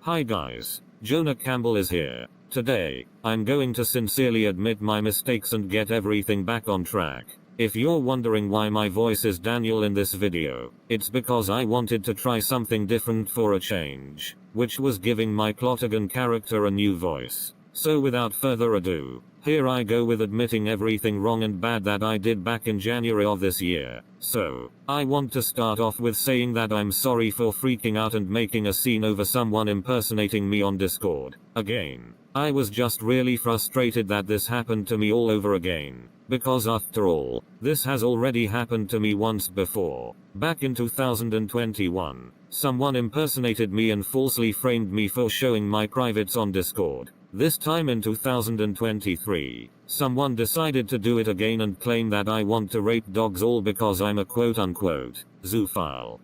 Hi guys, Jonah Campbell is here. Today, I'm going to sincerely admit my mistakes and get everything back on track. If you're wondering why my voice is Daniel in this video, it's because I wanted to try something different for a change, which was giving my Clotagon character a new voice. So without further ado, here I go with admitting everything wrong and bad that I did back in January of this year. So, I want to start off with saying that I'm sorry for freaking out and making a scene over someone impersonating me on Discord. Again, I was just really frustrated that this happened to me all over again. Because after all, this has already happened to me once before. Back in 2021, someone impersonated me and falsely framed me for showing my privates on Discord. This time in 2023, someone decided to do it again and claim that I want to rape dogs all because I'm a quote-unquote zoophile.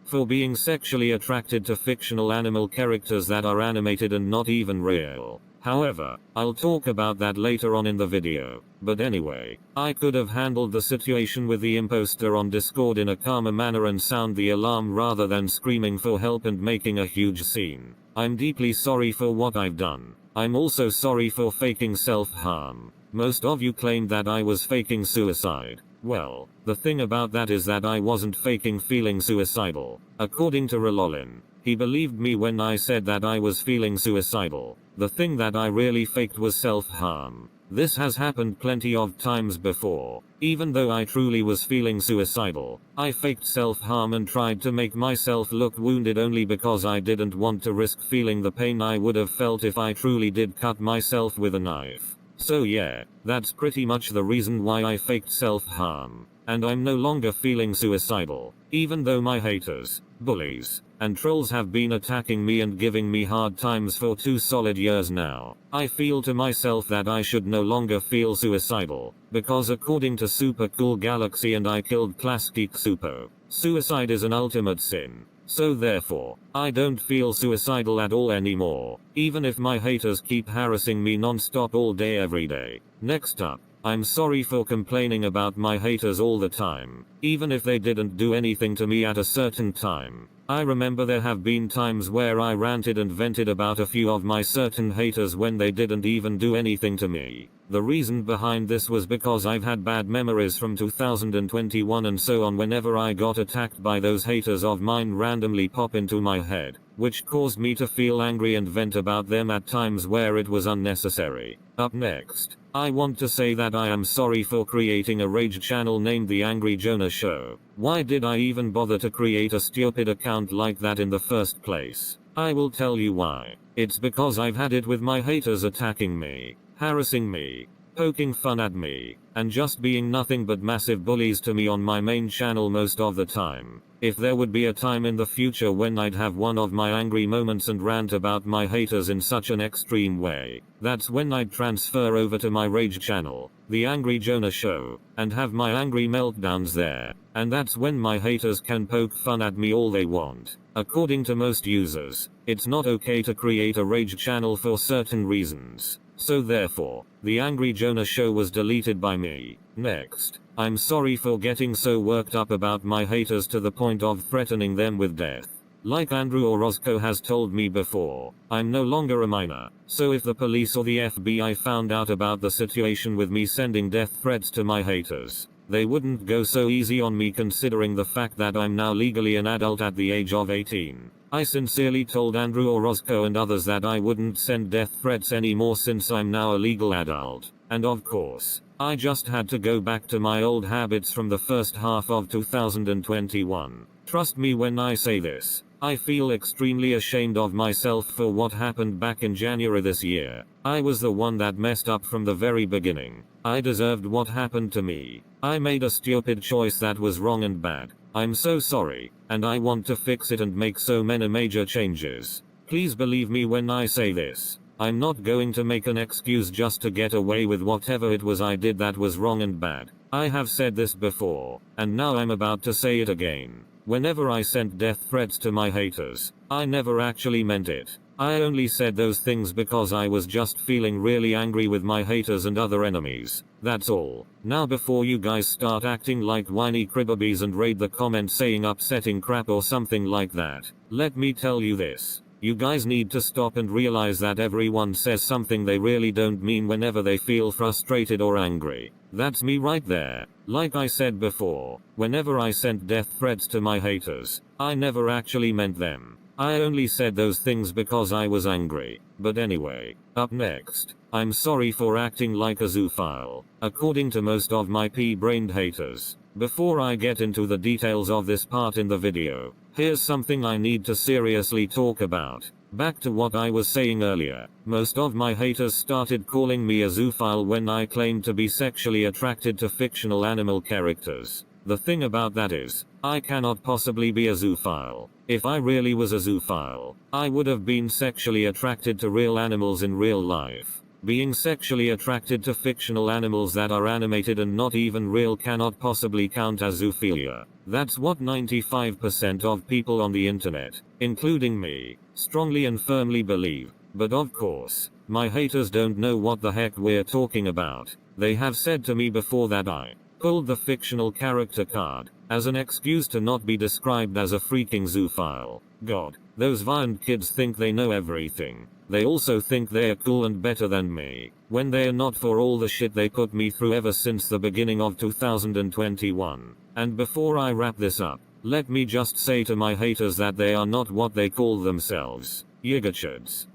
For being sexually attracted to fictional animal characters that are animated and not even real. However, I'll talk about that later on in the video. But anyway, I could have handled the situation with the imposter on Discord in a calmer manner and sound the alarm rather than screaming for help and making a huge scene. I'm deeply sorry for what I've done. I'm also sorry for faking self-harm. Most of you claimed that I was faking suicide. Well, the thing about that is that I wasn't faking feeling suicidal. According to Relolin, he believed me when I said that I was feeling suicidal. The thing that I really faked was self-harm. This has happened plenty of times before. Even though I truly was feeling suicidal, I faked self-harm and tried to make myself look wounded only because I didn't want to risk feeling the pain I would have felt if I truly did cut myself with a knife. So yeah, that's pretty much the reason why I faked self-harm. And I'm no longer feeling suicidal, even though my haters, bullies, and trolls have been attacking me and giving me hard times for 2 solid years now. I feel to myself that I should no longer feel suicidal, because according to Super Cool Galaxy and I killed Plastic Supo, suicide is an ultimate sin. So therefore, I don't feel suicidal at all anymore, even if my haters keep harassing me non-stop all day every day. Next up, I'm sorry for complaining about my haters all the time, even if they didn't do anything to me at a certain time. I remember there have been times where I ranted and vented about a few of my certain haters when they didn't even do anything to me. The reason behind this was because I've had bad memories from 2021 and so on. Whenever I got attacked by those haters of mine randomly pop into my head, which caused me to feel angry and vent about them at times where it was unnecessary. Up next, I want to say that I am sorry for creating a rage channel named The Angry Jonah Show. Why did I even bother to create a stupid account like that in the first place? I will tell you why. It's because I've had it with my haters attacking me, harassing me, poking fun at me, and just being nothing but massive bullies to me on my main channel most of the time. If there would be a time in the future when I'd have one of my angry moments and rant about my haters in such an extreme way, that's when I'd transfer over to my rage channel, The Angry Jonah Show, and have my angry meltdowns there. And that's when my haters can poke fun at me all they want. According to most users, it's not okay to create a rage channel for certain reasons. So therefore, The Angry Jonah Show was deleted by me. Next, I'm sorry for getting so worked up about my haters to the point of threatening them with death. Like Andrew Orozco has told me before, I'm no longer a minor, so if the police or the FBI found out about the situation with me sending death threats to my haters, they wouldn't go so easy on me considering the fact that I'm now legally an adult at the age of 18. I sincerely told Andrew Orozco and others that I wouldn't send death threats anymore since I'm now a legal adult. And of course, I just had to go back to my old habits from the first half of 2021. Trust me when I say this. I feel extremely ashamed of myself for what happened back in January this year. I was the one that messed up from the very beginning. I deserved what happened to me. I made a stupid choice that was wrong and bad. I'm so sorry, and I want to fix it and make so many major changes. Please believe me when I say this. I'm not going to make an excuse just to get away with whatever it was I did that was wrong and bad. I have said this before, and now I'm about to say it again. Whenever I sent death threats to my haters, I never actually meant it. I only said those things because I was just feeling really angry with my haters and other enemies. That's all. Now before you guys start acting like whiny cribbabies and raid the comments saying upsetting crap or something like that, let me tell you this. You guys need to stop and realize that everyone says something they really don't mean whenever they feel frustrated or angry. That's me right there. Like I said before, whenever I sent death threats to my haters, I never actually meant them. I only said those things because I was angry. But anyway, up next, I'm sorry for acting like a zoophile, according to most of my pea-brained haters. Before I get into the details of this part in the video, here's something I need to seriously talk about. Back to what I was saying earlier, most of my haters started calling me a zoophile when I claimed to be sexually attracted to fictional animal characters. The thing about that is, I cannot possibly be a zoophile. If I really was a zoophile, I would have been sexually attracted to real animals in real life. Being sexually attracted to fictional animals that are animated and not even real cannot possibly count as zoophilia. That's what 95% of people on the internet, including me, strongly and firmly believe. But of course, my haters don't know what the heck we're talking about. They have said to me before that I pulled the fictional character card as an excuse to not be described as a freaking zoophile. God, those violent kids think they know everything. They also think they're cool and better than me, when they're not, for all the shit they put me through ever since the beginning of 2021. And before I wrap this up, let me just say to my haters that they are not what they call themselves, yigachuds.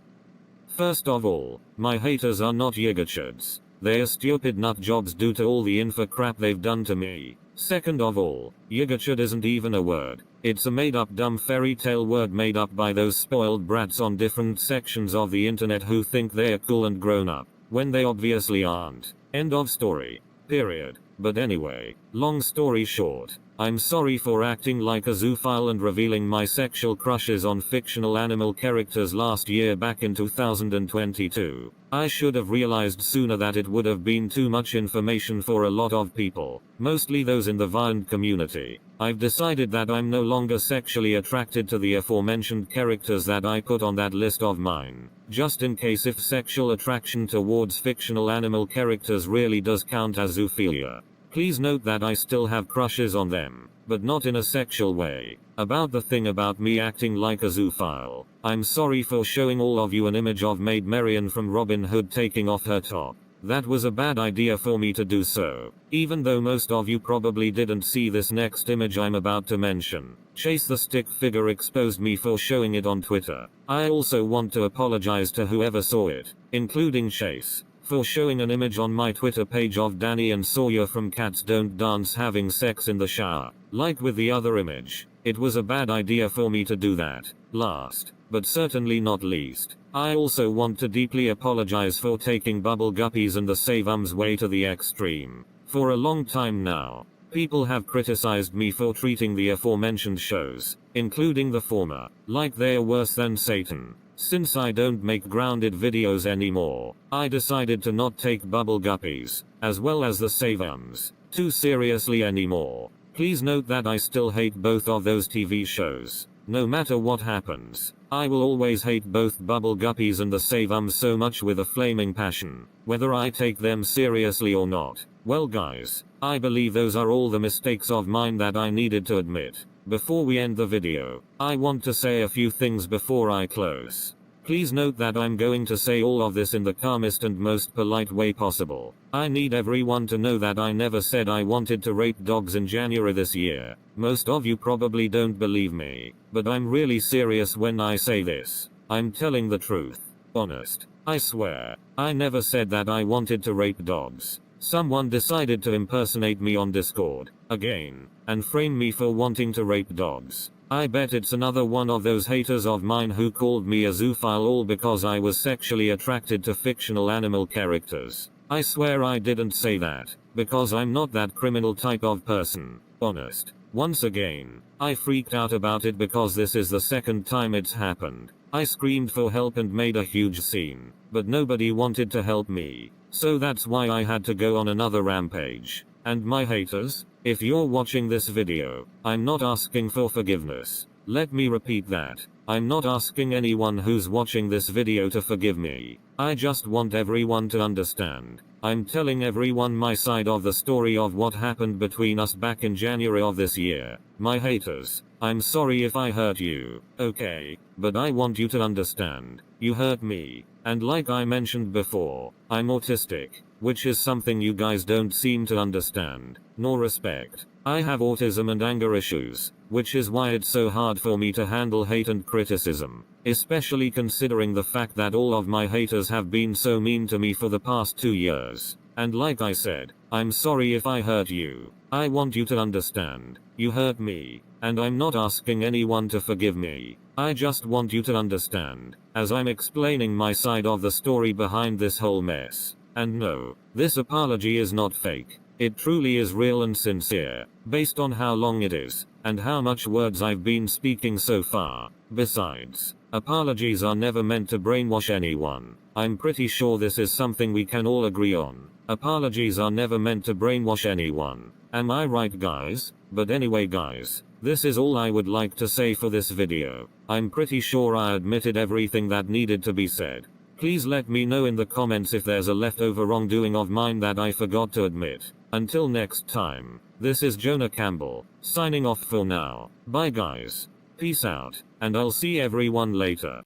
First of all, my haters are not yigachuds. They're stupid nut jobs due to all the info crap they've done to me. Second of all, yigachud isn't even a word. It's a made-up dumb fairy tale word made up by those spoiled brats on different sections of the internet who think they're cool and grown up, when they obviously aren't. End of story. Period. But anyway, long story short, I'm sorry for acting like a zoophile and revealing my sexual crushes on fictional animal characters last year back in 2022. I should have realized sooner that it would have been too much information for a lot of people, mostly those in the violent community. I've decided that I'm no longer sexually attracted to the aforementioned characters that I put on that list of mine. Just in case if sexual attraction towards fictional animal characters really does count as zoophilia. Please note that I still have crushes on them, but not in a sexual way. About the thing about me acting like a zoophile, I'm sorry for showing all of you an image of Maid Marian from Robin Hood taking off her top. That was a bad idea for me to do so, even though most of you probably didn't see this next image I'm about to mention. Chase the stick figure exposed me for showing it on Twitter. I also want to apologize to whoever saw it, including Chase, for showing an image on my Twitter page of Danny and Sawyer from Cats Don't Dance having sex in the shower. Like with the other image, it was a bad idea for me to do that. Last, but certainly not least, I also want to deeply apologize for taking bubble guppies and the save-ums way to the extreme. For a long time now, people have criticized me for treating the aforementioned shows, including the former, like they're worse than Satan. Since I don't make grounded videos anymore, I decided to not take bubble guppies, as well as the save-ums, too seriously anymore. Please note that I still hate both of those TV shows. No matter what happens, I will always hate both bubble guppies and the save-ums so much with a flaming passion, whether I take them seriously or not. Well guys, I believe those are all the mistakes of mine that I needed to admit. Before we end the video, I want to say a few things before I close. Please note that I'm going to say all of this in the calmest and most polite way possible. I need everyone to know that I never said I wanted to rape dogs in January this year. Most of you probably don't believe me, but I'm really serious when I say this. I'm telling the truth. Honest. I swear, I never said that I wanted to rape dogs. Someone decided to impersonate me on Discord, again, and frame me for wanting to rape dogs. I bet it's another one of those haters of mine who called me a zoophile all because I was sexually attracted to fictional animal characters. I swear I didn't say that, because I'm not that criminal type of person. Honest. Once again, I freaked out about it because this is the second time it's happened. I screamed for help and made a huge scene, but nobody wanted to help me. So that's why I had to go on another rampage. And my haters, if you're watching this video, I'm not asking for forgiveness. Let me repeat that. I'm not asking anyone who's watching this video to forgive me. I just want everyone to understand. I'm telling everyone my side of the story of what happened between us back in January of this year. My haters, I'm sorry if I hurt you, okay? But I want you to understand. You hurt me. And like I mentioned before, I'm autistic, which is something you guys don't seem to understand, nor respect. I have autism and anger issues, which is why it's so hard for me to handle hate and criticism, especially considering the fact that all of my haters have been so mean to me for the past 2 years. And like I said, I'm sorry if I hurt you. I want you to understand. You hurt me, and I'm not asking anyone to forgive me. I just want you to understand, as I'm explaining my side of the story behind this whole mess. And no, this apology is not fake. It truly is real and sincere, based on how long it is, and how much words I've been speaking so far. Besides, apologies are never meant to brainwash anyone. I'm pretty sure this is something we can all agree on. Apologies are never meant to brainwash anyone. Am I right, guys? But anyway, guys, this is all I would like to say for this video. I'm pretty sure I admitted everything that needed to be said. Please let me know in the comments if there's a leftover wrongdoing of mine that I forgot to admit. Until next time, this is Jonah Campbell, signing off for now. Bye guys. Peace out, and I'll see everyone later.